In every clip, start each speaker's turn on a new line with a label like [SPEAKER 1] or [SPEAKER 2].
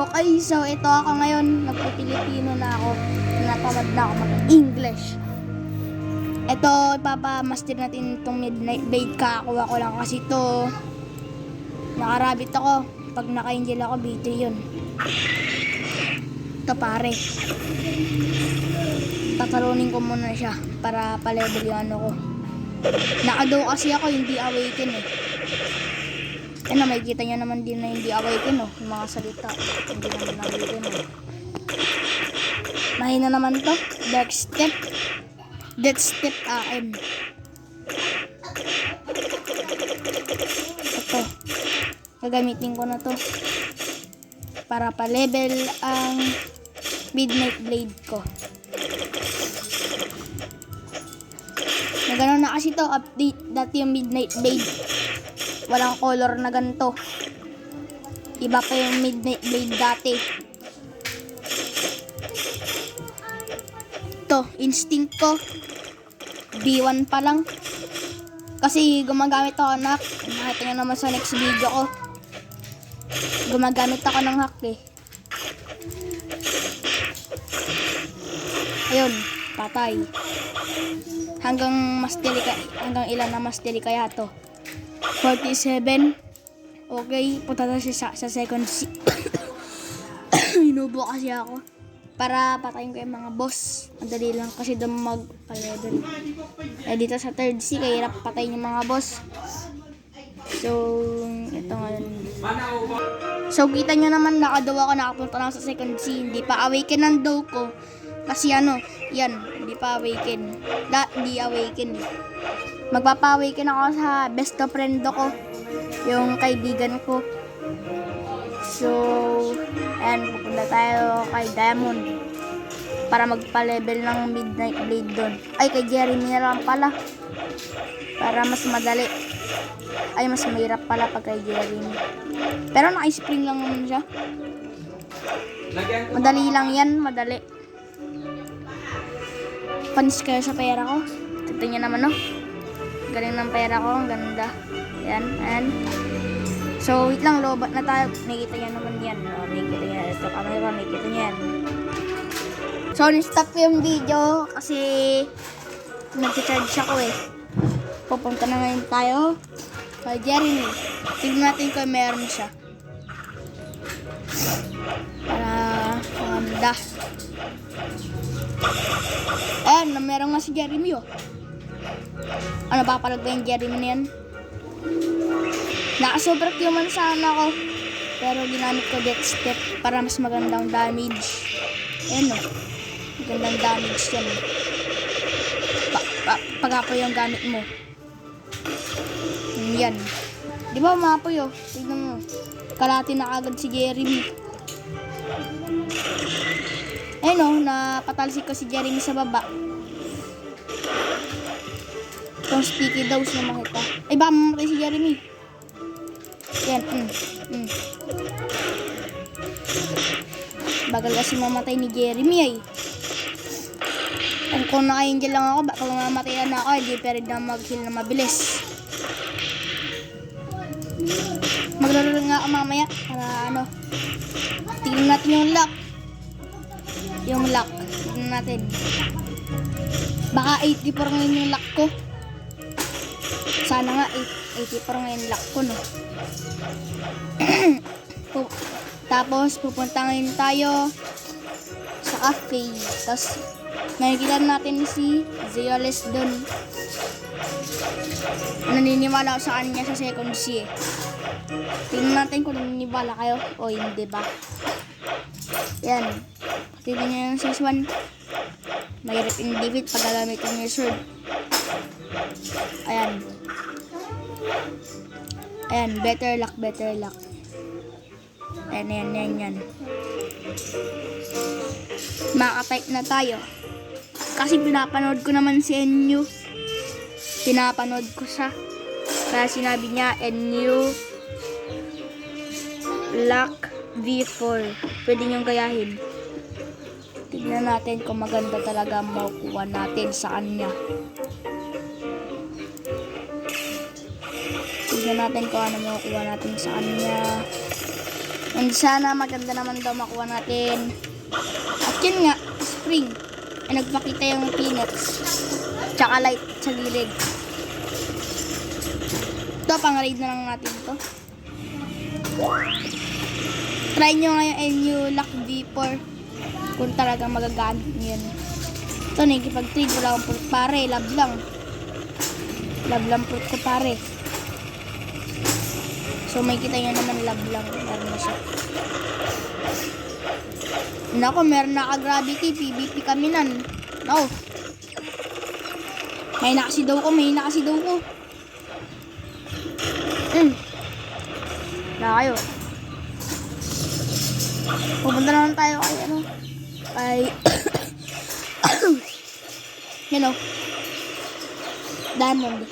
[SPEAKER 1] Okay, so ito ako ngayon. Nagpo-Pilipino na ako. Natamad na ako mag-English. Ito, ipapamaster natin itong Midnight Blade. Kakakuha ko lang kasi ito. Nakarabit ako. Pag naka-angel ako, B3 yun. Ito pare. Tatalunin ko muna siya para pa-level yung ano ko. Naka-do kasi ako, hindi awaken eh. Ano, makikita nyo naman din na hindi awaken oh. Yung mga salita. Hindi naman awaken oh. Mahina naman to. Dark step. Death step akin. Ito. Gagamitin ko na to. Para pa-level ang Midnight Blade ko. Na gano'n na kasi to. Update dati yung Midnight Blade. Walang color na ganito. Iba pa yung Midnight Blade dati. Ito, instinct ko. B1 pa lang. Kasi gumagamit ako ng hack. Nakita nyo naman sa next video ko. Gumagamit ako ng hack eh. Ayun, patay. Hanggang ilan na mastery kaya to? 47. Okay, punta na siya sa second C. Inubo kasi ako. Para patayin ko yung mga boss. Ang dali lang kasi doon magpa-level. Eh dito sa third C, kaya hirap patayin yung mga boss. So, ito ngayon. So, kita nyo naman, nakadaw ako, nakapunta na sa second C. Hindi pa awaken ang daw ko. Kasi ano, yan, hindi pa awaken. Hindi awaken. Magpapa-awaken ako sa best of friend ko. Yung kaibigan ko. So, ayan, pupunta tayo kay Diamond. Para magpa-level ng Midnight Blade doon. Ay, kay Jeremy na lang pala. Para mas madali. Ay, mas mahirap pala pag kay Jeremy. Pero naka-spring lang naman siya. Madali lang yan, madali. Panis kayo sa pera ko. Ito nyo naman, no? Galing ng pera ko, ang ganda. Yan, and so, wait lang, lobat na tayo. Nakikita nyo naman yan. No? Nakikita nyo, ito camera, nakikita nyo yan. So, ni-stop yung video kasi nag-charge ako eh. Pupunta na ngayon tayo kay Jeremy. Tignan natin kung meron siya. Para maganda. Ayan, meron nga si Jeremy oh. Ano, papalag ba yung Jeremy na yan? Naka-super human sana ako. Pero ginamit ko death step para mas magandang damage. Ayan o. Magandang damage yan. Pag-apoy yung gamit mo. Yan. Di ba umapoy o? Tignan mo. Kalati na agad si Jeremy. Ayan o. Napatalsik ko si Jeremy sa baba. Itong sticky dose na makita. Ay, baka mamatay si Jeremy. Yan. Bagal kasi mamatay ni Jeremy ay. Kung naka-angel lang ako, baka mamatay na ako, hindi pwede na mag-heal na mabilis. Maglaro nga ako mamaya para ano. Tingnan natin yung lock. Yung lock. Tingnan natin. Baka 84 ngayon yung lock ko. Sana nga 84 ngayon lock ko, no? Tapos pupunta ngayon tayo sa cafe. Tapos makikita natin si Zeoles doon. Naniniwala ako sa kanya sa second C eh. Tingnan natin kung naniniwala kayo o hindi ba. Yan. Tingnan nyo yung sis 1. Mahirap yung David pag gagamitin yung sword. Ayan. Ayan, better luck, better luck. Ayan. Maka-type na tayo. Kasi pinapanood ko naman si NU. Pinapanood ko siya. Kaya sinabi niya, NU Luck V4. Pwede niyong gayahin. Tignan natin kung maganda talaga makukuha natin sa kanya. Tignan natin kung ano makukuha natin sa kanya. And sana maganda naman daw makuha natin. At yun nga, spring. Ay nagpakita yung peanuts. Tsaka light sa gilid. Ito, pang-raid na lang natin ito. Try nyo ngayon ay new lock V4 kung talagang magagaan. Yan. Ito, nagkipag-trade. Wala akong fruit pare. Love lang. Love lang fruit ko pare. So, may kita nyo naman love lang. Meron na siya. Nako, meron na ka-gravity. PvP kami nan. No. May nakasi daw ko. Na kayo. Pupunta naman tayo kay ano. Kay you know, diamond.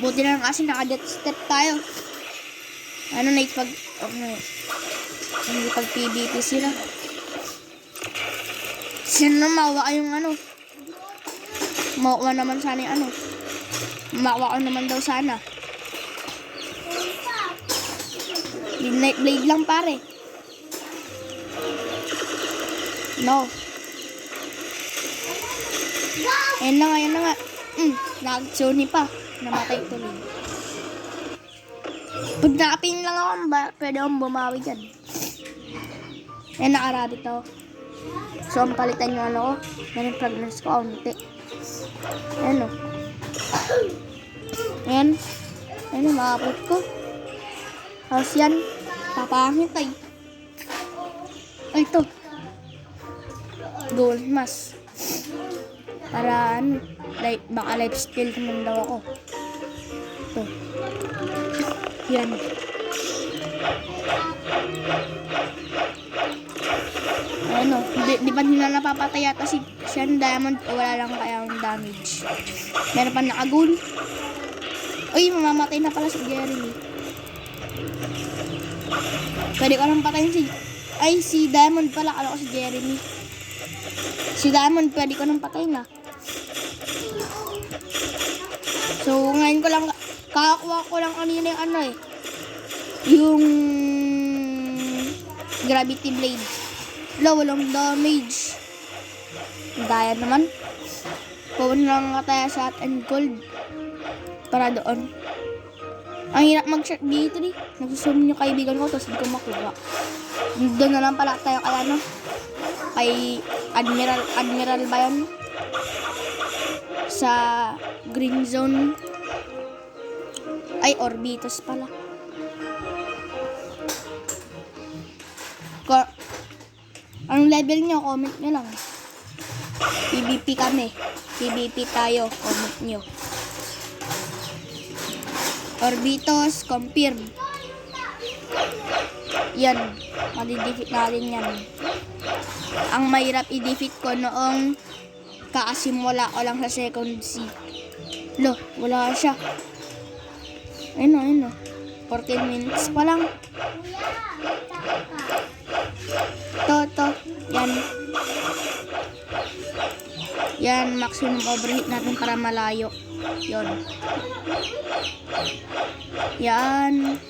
[SPEAKER 1] Buti na lang kasi naka-death step tayo. Ano na hindi pag PvP sila. Sino na mawa yung ano. Mawa naman sana yung ano. Mawa ko naman daw sana. Midnight blade lang pare. No. Ayan na nga. Nag-Sony pa. Namatay tuloy. Pag nakapin lang ako, pwede akong bumawi dyan. Ayan, nakarabit ako. So, ang palitan yung ano ko. Ganun fragrance ko, unti. Ayan o. Ayan. Ayan o, makapit ko. Tapos yan, papangit ay. Ay, ito. Gold mask. Para ano, baka lifesteal naman daw ako. Ito. Yan. Ano, di pa nila napapatay yata si Sean Diamond o wala lang kaya ang damage. Meron pa naka-gold. Uy, mamamatay na pala si Jeremy. Pwede ko lang patayin si Diamond pala. Kala ko si Jeremy. Si Diamond, pwede ko nang patayin na. So, ngayon ko lang, kakakuha ko lang kanina yung ano eh. Yung gravity blade. Wala, walang damage. Daya naman. Puwan lang nga tayo sa hot and cold. Para doon. Ang hirap mag-shot dito eh. Nagsusum yung kaibigan ko, tapos hindi ko makuha. Doon na lang pala tayo kay ano. Kay Admiral ba yun? Sa green zone. Ay, Orbitos pala. Anong level nyo? Comment nyo lang. PvP kami. PvP tayo. Comment nyo. Orbitos, confirm. Yan. Madidefeat natin yan. Ang mahirap i-defeat ko noong kakasimula ko lang sa second C. Lo, wala siya. Ayun o. 14 minutes pa lang. To. Yan. Yan, maximum overheat natin para malayo. Yon. Yan.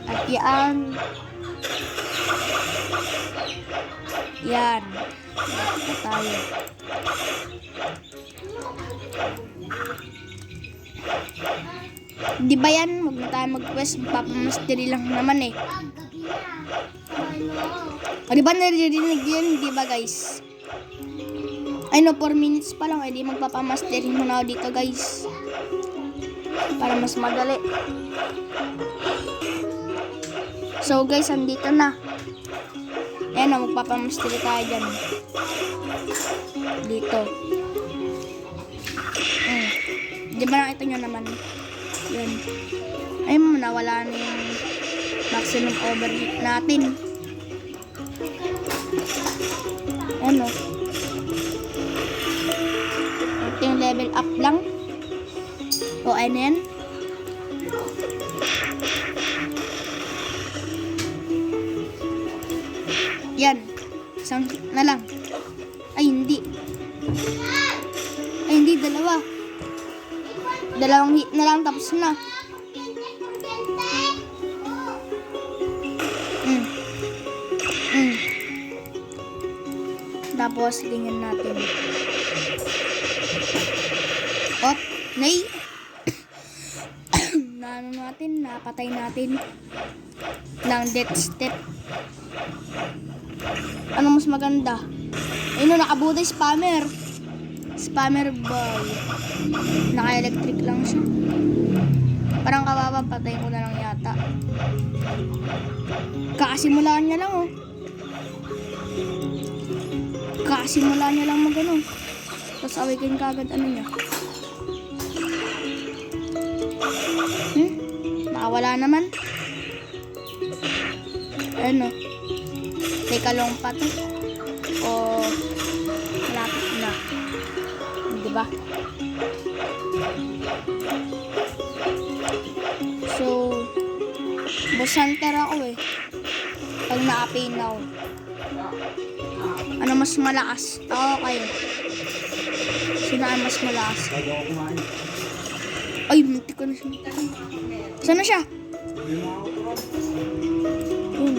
[SPEAKER 1] At yan. Yan. Ito tayo. Di ba yan? Huwag na tayo mag-quest. Papamastery lang naman eh. O di ba naririnig yun? Di ba guys? Ay no, 4 minutes pa lang. Eh di magpapamastery muna ako dito guys. Para mas madali. So guys, andito na. Ayan o, magpapamastery tayo dyan. Dito. Di ba nakita nyo naman? Yan. Ay mo, nawala na yung maximum overheat natin. Ano? Ito yung level up lang. O, ano yan? Yan. Isang na lang. Ay, hindi. Ay, hindi. Dalawa. 2 hit na lang, tapos na. Tapos, tingnan natin. Op, nay! Naano natin, napatay natin ng death step. Ano mas maganda? Ayun, nakabuday spammer. Spammer boy. Naka-electric lang siya. Parang kawawa, patay ko na lang yata. Kakasimulaan niya lang, oh. Kakasimulaan niya lang mag-ano. Tapos awaken ka agad ano niya. Nakawala naman. Ano? Teka long pa to. O malapit na. Diba? So, boss hunter ako eh. Pag na-pain ako. Ano mas malakas? Ako kayo. Sino ang mas malakas? Ay, munti ko na siya. Saan na siya? Yun.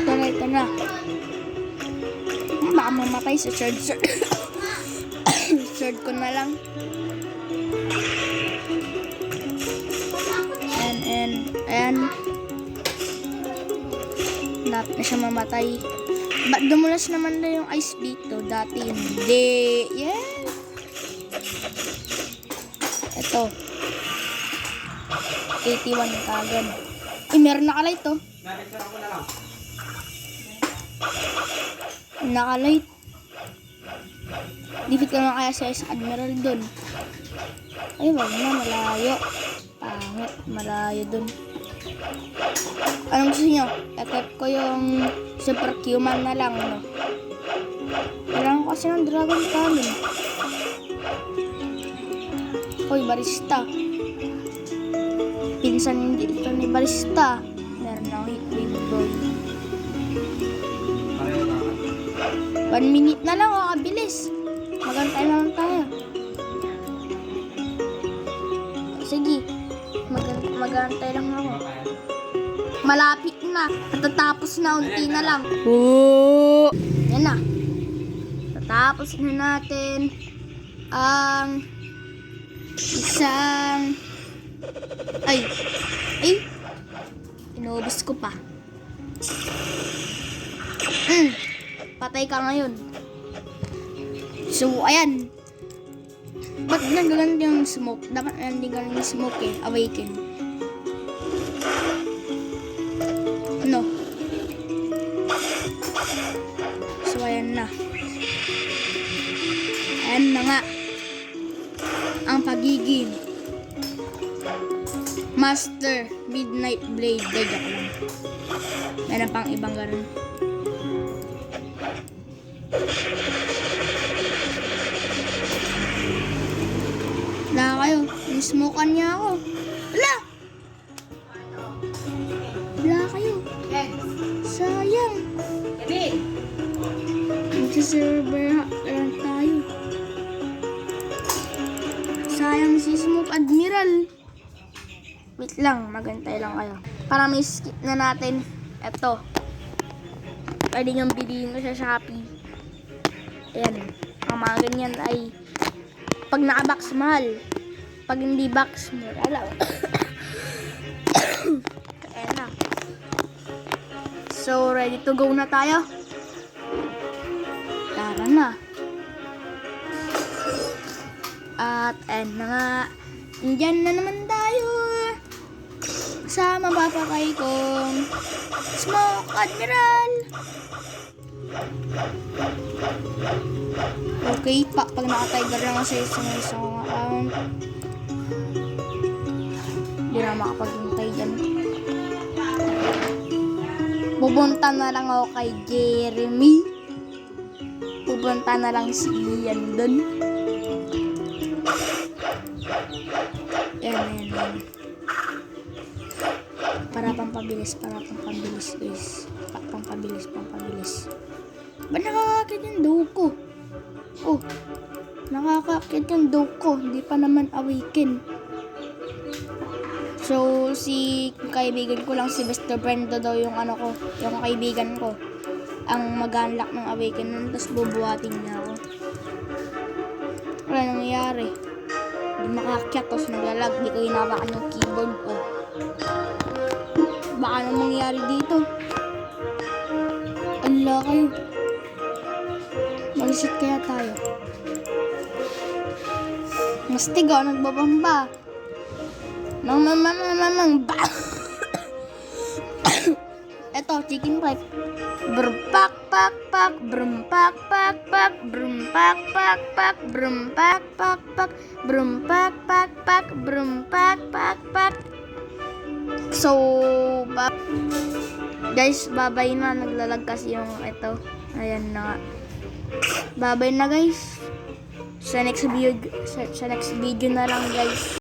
[SPEAKER 1] Ito na. Baka mamatay sa sword. Sword ko na lang. Ayan. Dapat na siya mamatay. Dumulas naman na yung ice dito. Dati hindi. Yeah. Ito. 81 kagad. Meron nakalight to. Nakalight. Defeat ko na kaya sa Admiral dun. Ay, wag na. Malayo. Pangit. Malayo dun. Anong gusto nyo? Equip ko yung Superhuman na lang, no? Kailangan ko kasi ng Dragon Cannon. Hoy, Barista. Pinsan dito ni Barista. Meron na akong hit boy. 1 minute na lang, oh, kabilis. Magantay na lang tayo. Sige. Magantay lang ako. Malapit na. Tatapos na, unti na lang. Oh! Yan na. Tatapos na natin ang isang... Ay! Inubos ko pa. Patay ka ngayon. So, ayan. Ba't nagalan yung smoke? Dapat hindi galang yung smoke eh. Awaken. No. So, ayan na. Ayan na nga. Ang pagiging Master Midnight Blade. Dagak lang. Meron pang ibang ganun. Wala kayo. Nismokan niya ako. Wala! Wala kayo. Sayang. Magsa-server hack lang tayo. Sayang si Smoke Admiral. Wait lang, magantay lang kayo. Para may skip na natin. Eto. Pwede nyo bilihin ko sa Shopee. Ayan. Ang mga ganyan ay pag naka-box mahal. Pag hindi box, mura lang. Ayan na. So, ready to go na tayo? Tara na. At ayan na nga. Indiyan na naman tayo. Sa mapapakay kong Smoke Admiral. Okay, pag naka-tiger lang sa isang account, hindi na makapaghintay dyan. Pupunta na lang ako kay Jeremy. Pupunta na lang si Ian dun. Yan. Para pampabilis guys. Pampabilis. Ba't nakakakit yung dog ko? Oh, nakakakit yung dog ko. Hindi pa naman awaken. So, si kaibigan ko lang, si best friend daw yung ano ko, yung kaibigan ko. Ang mag-unlock ng awakening, tapos bubuhatin niya ako. Wala nangyayari. Hindi makakyat, tapos naglalag. Hindi ko hinawakan yung keyboard ko. Baka anong mangyayari dito? Ala kayo. Mag-reset kaya tayo. Mastig ako, nagbabamba. Mang ba? Eto, chicken pipe. Brum pak pak pak, brum pak pak pak, brum pak pak pak, brum pak pak pak, brum pak pak pak, brum pak pak pak. So, guys, babay na. Naglalag kasi yung ito. Ayan na nga. Babay na guys. Sa next video na lang guys.